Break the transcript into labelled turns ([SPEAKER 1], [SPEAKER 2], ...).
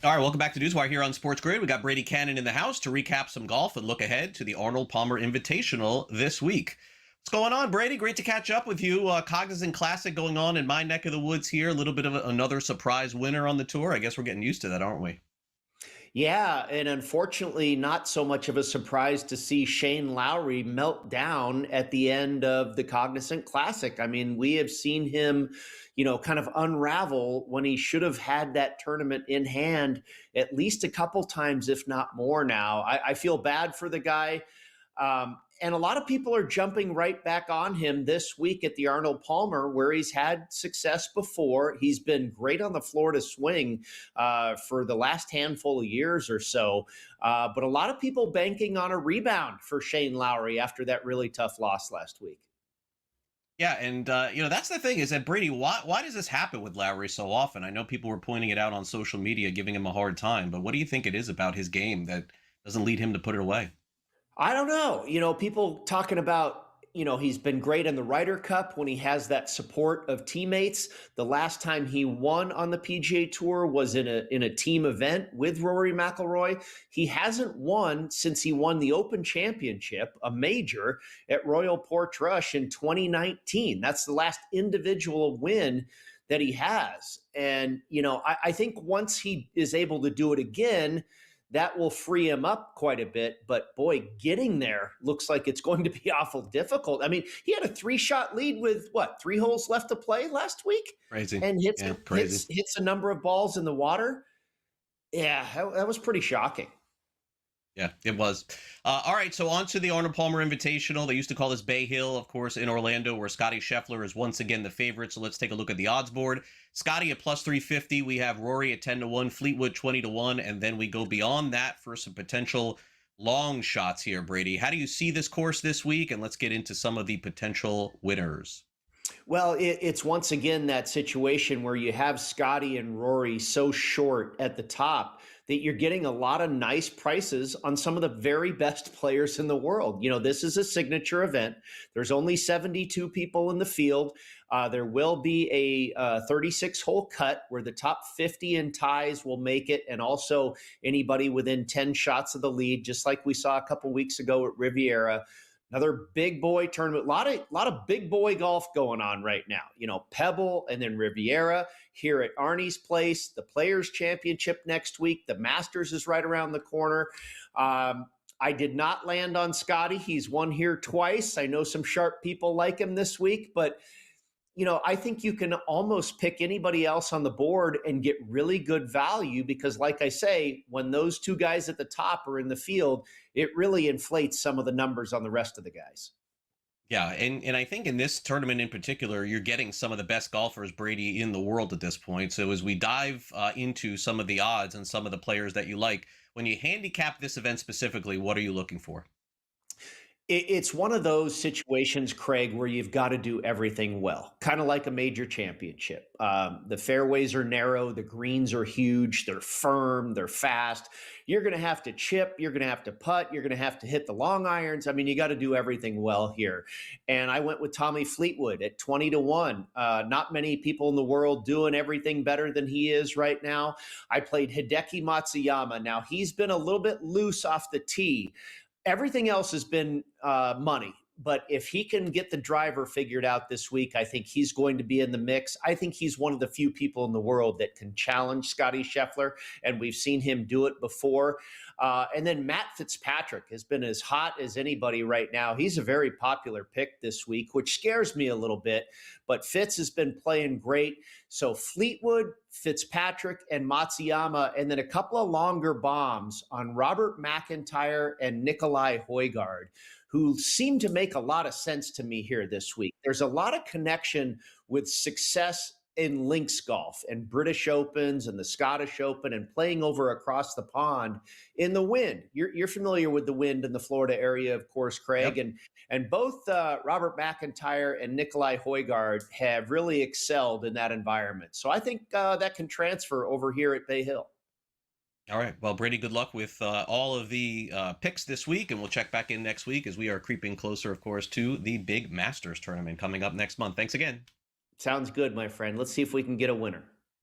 [SPEAKER 1] All right, welcome back to NewsWire here on SportsGrid. We got Brady Kannon in the house to recap some golf and look ahead to the Arnold Palmer Invitational this week. What's going on, Brady? Great to catch up with you. Cognizant Classic going on in my neck of the woods here. A little bit of another surprise winner on the tour. I guess we're getting used to that, aren't we?
[SPEAKER 2] Yeah, and unfortunately, not so much of a surprise to see Shane Lowry melt down at the end of the Cognizant Classic. I mean, we have seen him, kind of unravel when he should have had that tournament in hand at least a couple times, if not more now. I feel bad for the guy. And a lot of people are jumping right back on him this week at the Arnold Palmer, where he's had success before. He's been great on the Florida swing for the last handful of years or so. But a lot of people banking on a rebound for Shane Lowry after that really tough loss last week.
[SPEAKER 1] Yeah, and that's the thing is that Brady, why does this happen with Lowry so often? I know people were pointing it out on social media, giving him a hard time, but what do you think it is about his game that doesn't lead him to put it away?
[SPEAKER 2] I don't know. People talking about, he's been great in the Ryder Cup when he has that support of teammates. The last time he won on the PGA Tour was in a team event with Rory McIlroy. He hasn't won since he won the Open Championship, a major at Royal Portrush in 2019. That's the last individual win that he has. And, I think once he is able to do it again, that will free him up quite a bit. But boy, getting there looks like it's going to be awful difficult. I mean, he had a 3-shot lead with 3 holes left to play last week,
[SPEAKER 1] Crazy.
[SPEAKER 2] and
[SPEAKER 1] Crazy.
[SPEAKER 2] hits a number of balls in the water. Yeah, that was pretty shocking.
[SPEAKER 1] Yeah, it was. All right, so on to the Arnold Palmer Invitational. They used to call this Bay Hill, of course, in Orlando, where Scottie Scheffler is once again the favorite. So let's take a look at the odds board. Scottie at plus 350. We have Rory at 10-1, Fleetwood 20-1, and then we go beyond that for some potential long shots here, Brady. How do you see this course this week? And let's get into some of the potential winners.
[SPEAKER 2] Well, it's once again that situation where you have Scottie and Rory so short at the top that you're getting a lot of nice prices on some of the very best players in the world. This is a signature event. There's only 72 people in the field. There will be a 36-hole cut where the top 50 in ties will make it, and also anybody within 10 shots of the lead, just like we saw a couple weeks ago at Riviera. Another big boy tournament. A lot of big boy golf going on right now. Pebble and then Riviera here at Arnie's place. The Players Championship next week. The Masters is right around the corner. I did not land on Scottie. He's won here twice. I know some sharp people like him this week, but I think you can almost pick anybody else on the board and get really good value because, like I say, when those two guys at the top are in the field, it really inflates some of the numbers on the rest of the guys.
[SPEAKER 1] Yeah, and I think in this tournament in particular, you're getting some of the best golfers, Brady, in the world at this point. So as we dive into some of the odds and some of the players that you like, when you handicap this event specifically, what are you looking for?
[SPEAKER 2] It's one of those situations, Craig, where you've got to do everything well, kind of like a major championship. The fairways are narrow, the greens are huge, they're firm, they're fast. You're going to have to chip, you're going to have to putt, you're going to have to hit the long irons. I mean, you got to do everything well here. And I went with Tommy Fleetwood at 20-1. Not many people in the world doing everything better than he is right now. I played Hideki Matsuyama. Now, he's been a little bit loose off the tee. Everything else has been money. But if he can get the driver figured out this week, I think he's going to be in the mix. I think he's one of the few people in the world that can challenge Scottie Scheffler, and we've seen him do it before. And then Matt Fitzpatrick has been as hot as anybody right now. He's a very popular pick this week, which scares me a little bit. But Fitz has been playing great. So Fleetwood, Fitzpatrick, and Matsuyama, and then a couple of longer bombs on Robert MacIntyre and Nicolai Højgaard, who seem to make a lot of sense to me here this week. There's a lot of connection with success in links golf and British Opens and the Scottish Open and playing over across the pond in the wind. You're familiar with the wind in the Florida area, of course, Craig.
[SPEAKER 1] Yep.
[SPEAKER 2] And both Robert MacIntyre and Nicolai Højgaard have really excelled in that environment. So I think that can transfer over here at Bay Hill.
[SPEAKER 1] All right. Well, Brady, good luck with all of the picks this week, and we'll check back in next week as we are creeping closer, of course, to the big Masters tournament coming up next month. Thanks again.
[SPEAKER 2] Sounds good, my friend. Let's see if we can get a winner.